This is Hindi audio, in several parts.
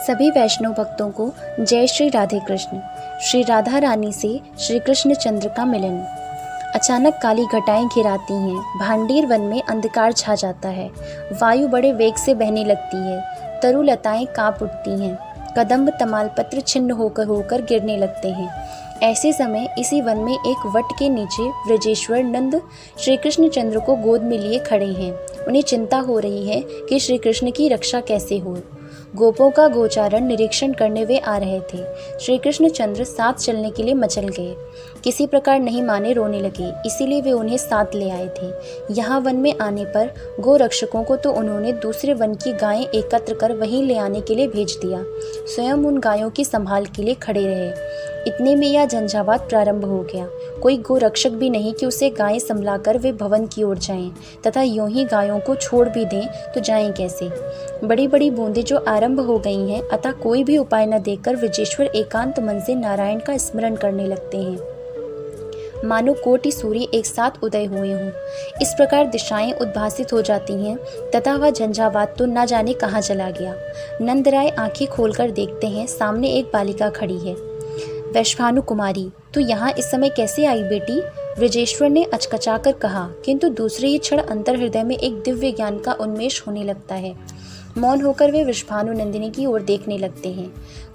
सभी वैष्णव भक्तों को जय श्री राधे कृष्ण। श्री राधा रानी से श्री कृष्ण चंद्र का मिलन। अचानक काली घटाएं घिराती हैं, भांडीर वन में अंधकार छा जाता है, वायु बड़े वेग से बहने लगती है, तरु लताएं कांप उठती हैं, कदम्ब तमालपत्र छिन्न होकर होकर गिरने लगते हैं। ऐसे समय इसी वन में एक वट के नीचे ब्रजेश्वर नंद श्री कृष्ण चंद्र को गोद में लिए खड़े हैं। उन्हें चिंता हो रही है कि श्री कृष्ण की रक्षा कैसे हो। गोपों का गोचारण निरीक्षण करने वे आ रहे थे। श्री कृष्ण चंद्र साथ चलने के लिए मचल गए। किसी प्रकार नहीं माने रोने लगे, इसीलिए वे उन्हें साथ ले आए थे। यहाँ वन में आने पर गो रक्षकों को तो उन्होंने दूसरे वन की गायें एकत्र कर वहीं ले आने के लिए भेज दिया। स्वयं उन गायों की संभाल के लिए खड़े रहे। इतने में यह झंझावात प्रारंभ हो गया। कोई गो रक्षक भी नहीं कि उसे गायें संभलाकर वे भवन की ओर जाएं, तथा यूं ही गायों को छोड़ भी दें तो जाएं कैसे। बड़ी बड़ी बूंदें जो आरंभ हो गई हैं, अतः कोई भी उपाय न देकर विजेश्वर एकांत मन से नारायण का स्मरण करने लगते हैं, मानो कोटि सूर्य एक साथ उदय हुए हों। इस प्रकार दिशाएं उद्भासित हो जाती हैं, तथा वह झंझावात तो न जाने कहाँ चला गया। नंदराय आंखें खोलकर देखते हैं, सामने एक बालिका खड़ी है। वैश्वानु कुमारी, तू यहाँ इस समय कैसे आई बेटी? ब्रजेश्वर ने अचकचाकर कहा, किंतु दूसरे ही क्षण अंतर हृदय में एक दिव्य ज्ञान का उन्मेष होने लगता है। मौन होकर वे वृषभानु नंदिनी की ओर देखने लगते हैं।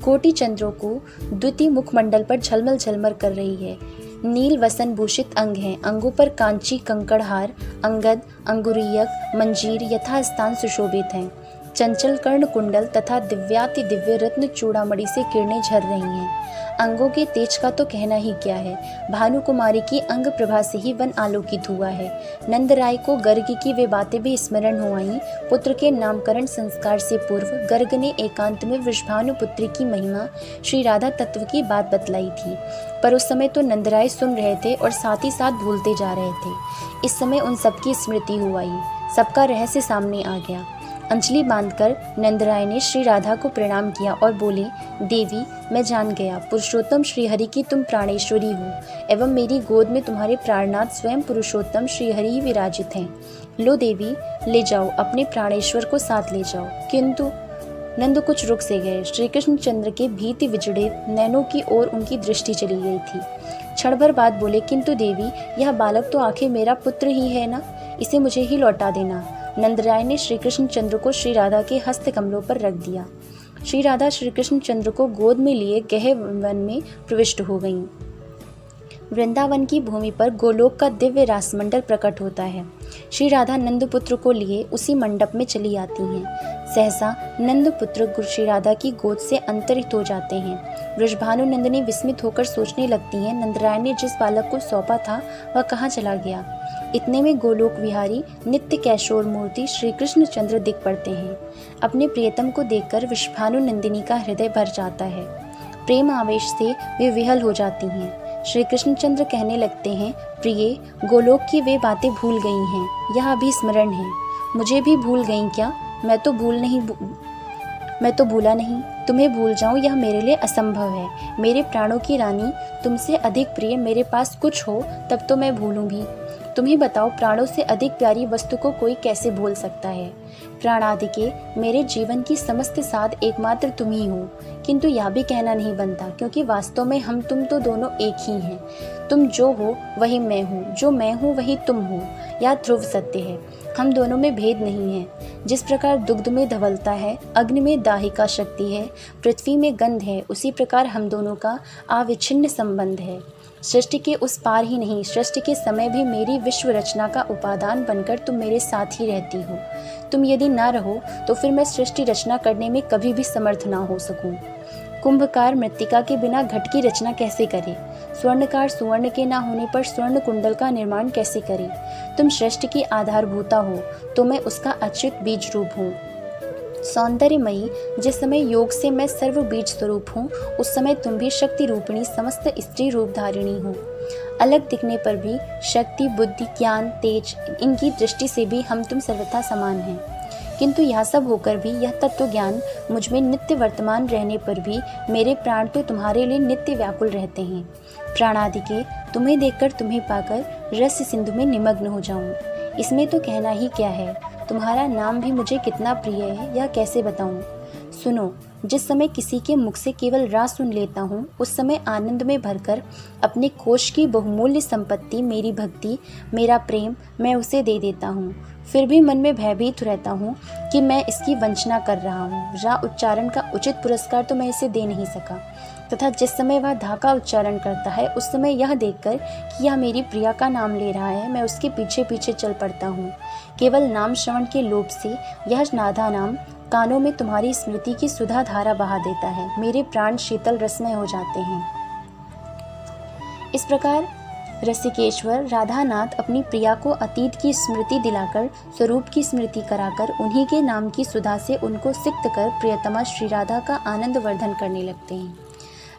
कोटि चंद्रों को द्वितीय मुखमंडल पर झलमल झलमल कर रही है। नील वसन भूषित अंग हैं, अंगों पर कांची कंकड़हार, अंगद, अंगुरीयक, मंजीर यथास्थान सुशोभित हैं। चंचल कर्ण कुंडल तथा दिव्याति दिव्य रत्न चूड़ामणि से किरणें झर रही हैं। अंगों के तेज का तो कहना ही क्या है। भानु कुमारी की अंग प्रभा से ही वन आलोकित हुआ है। नंदराय को गर्ग की वे बातें भी स्मरण हो आईं। पुत्र के नामकरण संस्कार से पूर्व गर्ग ने एकांत में वृषभानु पुत्री की महिमा श्री राधा तत्व की बात बतलाई थी, पर उस समय तो नंदराय सुन रहे थे और साथ ही साथ भूलते जा रहे थे। इस समय उन सबकी स्मृति हो आई, सबका रहस्य सामने आ गया। अंजलि बांधकर नंदराय ने श्री राधा को प्रणाम किया और बोले, देवी, मैं जान गया पुरुषोत्तम श्रीहरि की तुम प्राणेश्वरी हो, एवं मेरी गोद में तुम्हारे प्राणनाथ स्वयं पुरुषोत्तम श्रीहरि ही विराजित हैं। लो देवी, ले जाओ, अपने प्राणेश्वर को साथ ले जाओ। किंतु नंद कुछ रुक से गए। श्री कृष्ण चंद्र के भीति विजड़े नैनों की ओर उनकी दृष्टि चली गई थी। क्षण भर बाद बोले, किंतु देवी, यह बालक तो आखिर मेरा पुत्र ही है ना, इसे मुझे ही लौटा देना। नंदराय ने श्री कृष्ण चंद्र को श्री राधा के हस्त कमलों पर रख दिया। श्री राधा श्री कृष्ण चंद्र को गोद में लिए गहरे वन में प्रविष्ट हो गईं। वृंदावन की भूमि पर गोलोक का दिव्य रासमंडल प्रकट होता है। श्री राधा नंदपुत्र को लिए उसी मंडप में चली आती हैं। सहसा नंदपुत्र गुरु श्री राधा की गोद से अंतरित हो जाते हैं। वृषभानु नंदिनी विस्मित होकर सोचने लगती हैं, नंदराय ने जिस बालक को सौंपा था वह कहाँ चला गया। इतने में गोलोक विहारी नित्य कैशोर मूर्ति श्री कृष्ण चंद्र दिख पड़ते हैं। अपने प्रियतम को देखकर वृषभानु नंदिनी का हृदय भर जाता है। प्रेम आवेश से वे विहल हो जाती हैं। श्री कृष्णचंद्र कहने लगते हैं, प्रिय, गोलोक की वे बातें भूल गई हैं, यह अभी स्मरण है। मुझे भी भूल गई क्या? मैं तो भूला नहीं। तुम्हें भूल जाऊं यह मेरे लिए असंभव है। मेरे प्राणों की रानी, तुमसे अधिक प्रिय मेरे पास कुछ हो तब तो मैं भूलूं भी। तुम्हें बताओ, प्राणों से अधिक प्यारी वस्तु को कोई कैसे भूल सकता है। प्राणादि के मेरे जीवन की समस्त साध एकमात्र तुम ही हो। किंतु यह भी कहना नहीं बनता, क्योंकि वास्तव में हम तुम तो दोनों एक ही हैं। तुम जो हो वही मैं हूँ, जो मैं हूँ वही तुम हो। यह ध्रुव सत्य है, हम दोनों में भेद नहीं है। जिस प्रकार दुग्ध में धवलता है, अग्नि में दाहिका शक्ति है, पृथ्वी में गंध है, उसी प्रकार हम दोनों का अविच्छिन्न संबंध है। सृष्टि के उस पार ही नहीं, सृष्टि के समय भी मेरी विश्व रचना का उपादान बनकर तुम मेरे साथ ही रहती हो। तुम यदि ना रहो तो फिर मैं सृष्टि रचना करने में कभी भी समर्थ ना हो सकूं। कुंभकार मृत्तिका के बिना घट की रचना कैसे करे? स्वर्णकार सुवर्ण के ना होने पर स्वर्ण कुंडल का निर्माण कैसे करे? तुम सृष्टि की आधारभूता हो, तो मैं उसका अच्युत बीज रूप हूँ। सौंदर्यमयी, जिस समय योग से मैं सर्व बीज स्वरूप हूँ, उस समय तुम भी शक्ति रूपिणी समस्त स्त्री रूप धारिणी हो। अलग दिखने पर भी शक्ति, बुद्धि, ज्ञान, तेज, इनकी दृष्टि से भी हम तुम सर्वथा समान हैं। किंतु यह सब होकर भी यह तत्व ज्ञान मुझ में नित्य वर्तमान रहने पर भी मेरे प्राण तो तुम्हारे लिए नित्य व्याकुल रहते हैं। प्राणादि के तुम्हें देखकर, तुम्हें पाकर रस सिंधु में निमग्न हो जाऊं। इसमें तो कहना ही क्या है। तुम्हारा नाम भी मुझे कितना प्रिय है, यह कैसे बताऊं। सुनो, जिस समय किसी के मुख से केवल रा सुन लेता हूँ, उस समय आनंद में भरकर अपने कोष की बहुमूल्य संपत्ति, मेरी भक्ति, मेरा प्रेम, मैं उसे दे देता हूँ। फिर भी मन में भयभीत रहता हूँ कि मैं इसकी वंचना कर रहा हूँ। रा उच्चारण का उचित पुरस्कार तो मैं इसे दे नहीं सका, तथा जिस समय वह धा का उच्चारण करता है, उस समय यह देखकर कि यह मेरी प्रिया का नाम ले रहा है, मैं उसके पीछे पीछे चल पड़ता हूँ। केवल नाम श्रवण के लोभ से यह नाधा नाम कानों में तुम्हारी स्मृति की सुधा धारा बहा देता है। मेरे प्राण शीतल रसमय हो जाते हैं। इस प्रकार रसिकेश्वर राधानाथ अपनी प्रिया को अतीत की स्मृति दिलाकर, स्वरूप की स्मृति कराकर, उन्हीं के नाम की सुधा से उनको सिक्त कर प्रियतमा श्री राधा का आनंद वर्धन करने लगते हैं।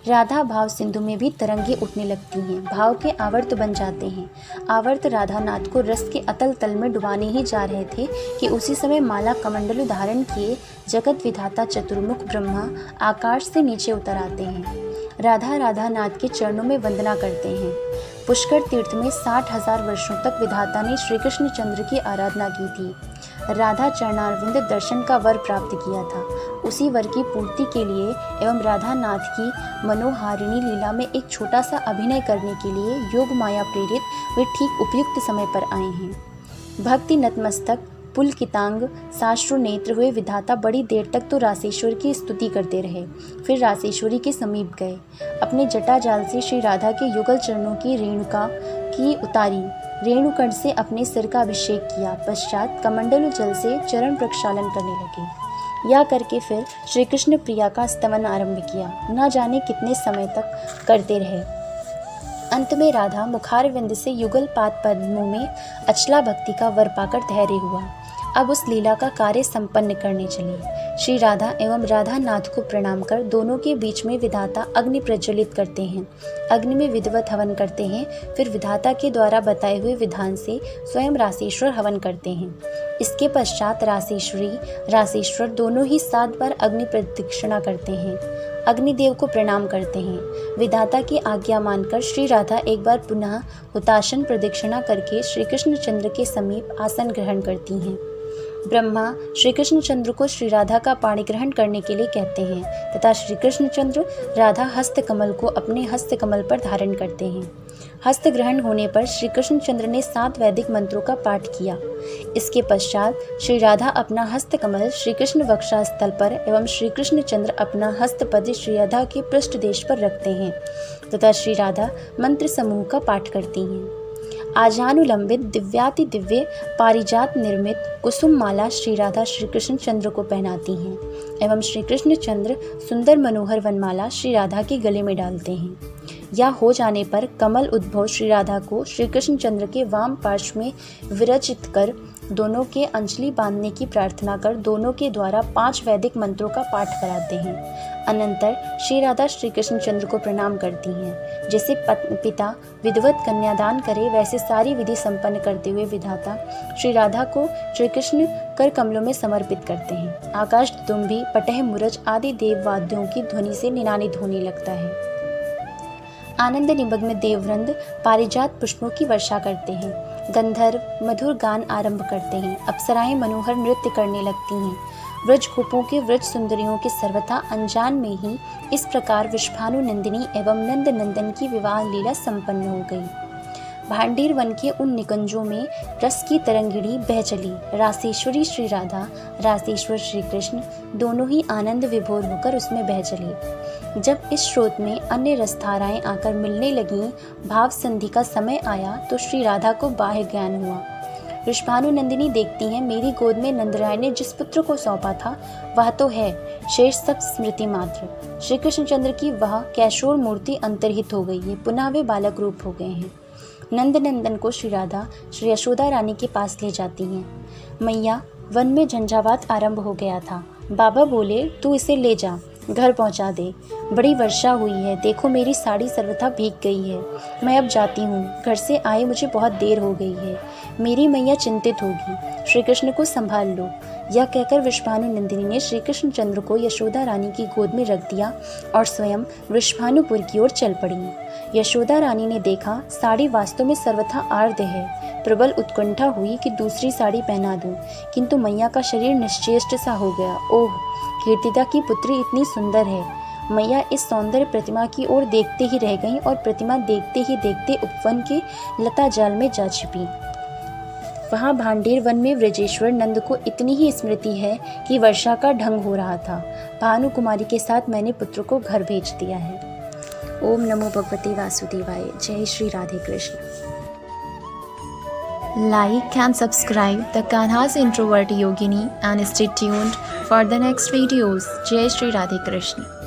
राधा भाव सिंधु में भी तरंगे उठने लगती हैं, भाव के आवर्त बन जाते हैं। आवर्त राधानाथ को रस के अतल तल में डुबाने ही जा रहे थे कि उसी समय माला कमंडल धारण किए जगत विधाता चतुर्मुख ब्रह्मा आकाश से नीचे उतर आते हैं। राधा राधानाथ के चरणों में वंदना करते हैं। पुष्कर तीर्थ में 60,000 वर्षों तक विधाता ने श्री कृष्ण चंद्र की आराधना की थी। राधा चरणारविंद दर्शन का वर प्राप्त किया था। उसी वर की पूर्ति के लिए एवं राधानाथ की मनोहारिणी लीला में एक छोटा सा अभिनय करने के लिए योग माया प्रेरित वे ठीक उपयुक्त समय पर आए हैं। भक्ति नतमस्तक पुलकितांग साश्रु नेत्र हुए विधाता बड़ी देर तक तो रासेश्वर की स्तुति करते रहे। फिर रासेश्वरी के समीप गए, अपने जटा जाल से श्री राधा के युगल चरणों की रेणुका की उतारी, रेणुकण से अपने सिर का अभिषेक किया। पश्चात कमंडलु जल से चरण प्रक्षालन करने लगे। या करके फिर श्री कृष्ण प्रिया का स्तवन आरंभ किया। न जाने कितने समय तक करते रहे। अंत में राधा मुखारविंद से युगल पाद पद्मों में अचला भक्ति का वर पाकर धैर्य हुआ। अब उस लीला का कार्य संपन्न करने चले। श्री राधा एवं राधा नाथ को प्रणाम कर दोनों के बीच में विधाता अग्नि प्रज्वलित करते हैं। अग्नि में विधिवत हवन करते हैं। फिर विधाता के द्वारा बताए हुए विधान से स्वयं रासेश्वर हवन करते हैं। इसके पश्चात रासेश्वरी रासेश्वर दोनों ही 7 बार अग्नि प्रदक्षिणा करते हैं। अग्निदेव को प्रणाम करते हैं। विधाता की आज्ञा मानकर श्री राधा एक बार पुनः हुताशन प्रदक्षिणा करके श्री कृष्ण चंद्र के समीप आसन ग्रहण करती हैं। ब्रह्मा श्री कृष्ण चंद्र को श्री राधा का पाणी ग्रहण करने के लिए कहते हैं तथा श्री कृष्ण चंद्र राधा हस्त कमल को अपने हस्त कमल पर धारण करते हैं। हस्त ग्रहण होने पर श्री कृष्ण चंद्र ने 7 वैदिक मंत्रों का पाठ किया। इसके पश्चात श्री राधा अपना हस्त कमल श्री कृष्ण वक्षस्थल पर एवं श्री कृष्ण चंद्र अपना हस्तपद श्री राधा के पृष्ठ देश पर रखते हैं तथा श्री राधा मंत्र समूह का पाठ करती हैं। आजानुलंबित दिव्याति दिव्य पारिजात निर्मित कुसुम माला श्री राधा श्री कृष्ण चंद्र को पहनाती हैं एवं श्री कृष्ण चंद्र सुंदर मनोहर वनमाला श्री राधा के गले में डालते हैं। या हो जाने पर कमल उद्भव श्री राधा को श्री कृष्ण चंद्र के वाम पार्श्व में विरचित कर दोनों के अंजलि बांधने की प्रार्थना कर दोनों के द्वारा 5 वैदिक मंत्रों का पाठ कराते हैं। अनंतर श्री राधा श्री कृष्ण चंद्र को प्रणाम करती हैं। जैसे पिता विधिवत कन्यादान करे वैसे सारी विधि संपन्न करते हुए विधाता श्री राधा को श्री कृष्ण कर कमलों में समर्पित करते हैं। आकाश दुम्भी पटह मुरज आदि देव वाद्यों की ध्वनि से निनादित होने लगता है। आनंद निमग्न देववृंद पारिजात पुष्पों की वर्षा करते हैं। गंधर्व मधुर गान आरंभ करते हैं। अप्सराएं मनोहर नृत्य करने लगती हैं। व्रज गोपों के व्रज सुंदरियों के सर्वथा अनजान में ही इस प्रकार विश्वानु नंदिनी एवं नंद नंदन की विवाह लीला संपन्न हो गई। भांडीर वन के उन निकुंजों में रस की तरंगिणी बह चली। रासेश्वरी श्री राधा रासेश्वर श्री कृष्ण दोनों ही आनंद विभोर होकर उसमें बह चले। जब इस स्रोत में अन्य रसधाराएं आकर मिलने लगीं, भाव संधि का समय आया तो श्री राधा को बाह्य ज्ञान हुआ। वृषभानु नंदिनी देखती हैं, मेरी गोद में नंदराय ने जिस पुत्र को सौंपा था वह तो है, शेष सब स्मृति मात्र। श्री कृष्ण चंद्र की वह कैशोर मूर्ति अंतर्हित हो गई है, पुनः वे बालक रूप हो गए हैं। नंद नंदन को श्री राधा श्री यशोदा रानी के पास ले जाती हैं। मैया, वन में झंझावात आरंभ हो गया था। बाबा बोले, तू इसे ले जा, घर पहुंचा दे। बड़ी वर्षा हुई है, देखो मेरी साड़ी सर्वथा भीग गई है। मैं अब जाती हूँ, घर से आए मुझे बहुत देर हो गई है। मेरी मैया चिंतित होगी, श्री कृष्ण को संभाल लो। यह कहकर वृषभानु नंदिनी ने श्री कृष्ण चंद्र को यशोदा रानी की गोद में रख दिया और स्वयं वृषभानुपुर की ओर चल पड़ी। यशोदा रानी ने देखा साड़ी वास्तव में सर्वथा आर्द्र है, प्रबल उत्कंठा हुई कि दूसरी साड़ी पहना दूं, किंतु मैया का शरीर निश्चेष्ट सा हो गया। ओह, कीर्तिदा की पुत्री इतनी सुंदर है। मैया इस सौंदर्य प्रतिमा की ओर देखते ही रह गईं और प्रतिमा देखते ही देखते उपवन के लता जाल में जा छिपी। वहाँ भांडेर वन में व्रजेश्वर नंद को इतनी ही स्मृति है कि वर्षा का ढंग हो रहा था। भानु कुमारी के साथ मैंने पुत्र को घर भेज दिया है। ओम नमो भगवते वासुदेवाय। जय Shri Radhe Krishna. Like and subscribe the Kanha's Introvert Yogini and stay tuned for the next videos. Jai Shri Radhe Krishna.